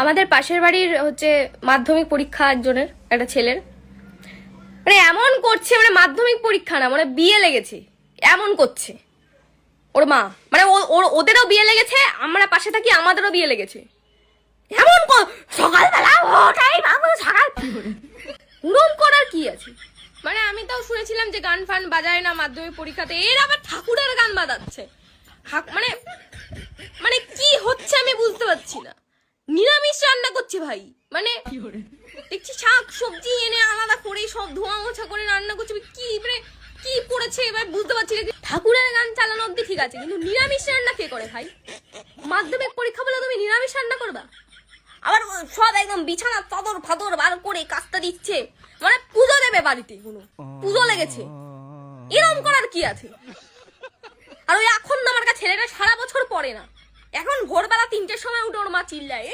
আমাদের পাশের বাড়ির হচ্ছে মাধ্যমিক পরীক্ষা একজনের, একটা ছেলের, মানে এমন করছে, মানে মাধ্যমিক পরীক্ষা না, মানে বিয়ে লেগেছে এমন করছে ওর মা, মানে ওদেরও বিয়ে লেগেছে, আমরা পাশে থাকি আমাদেরও বিয়ে লেগেছে, এমন সকালবেলা ওটাই বাবু সকাল উরম করার কি আছে। মানে আমি তাও শুনেছিলাম যে গান ফান বাজায় না মাধ্যমিক পরীক্ষাতে, এর আবার ঠাকুরের গান বাজাচ্ছে। মানে মানে কি হচ্ছে আমি বুঝতে পারছি না। নিরামিষ রান্না করছে ভাই, মানে দেখছি শাক সবজি এনে আলাদা করে সব ধোঁয়া মোছা করে রান্না করছে, কি মানে কি করেছে এবার বুঝতে পারছি না। ঠাকুরের গান চালানো অব্দি ঠিক আছে, কিন্তু নিরামিষ রান্না কে করে ভাই? মাধ্যমিক পরীক্ষা বলে তুমি নিরামিষ রান্না করবা? আবার সব একদম বিছানা চাদর ফাদর বার করে কাস্তা দিচ্ছে, মানে পুজো দেবে বাড়িতে, কোনো পুজো লেগেছে, এরকম করার কি আছে? আর ওই এখন আমার কাছে ছেলেটা সারা বছর পড়ে না, এখন ভোরবেলা 3টের সময় উঠে ওর মা চিল্লায়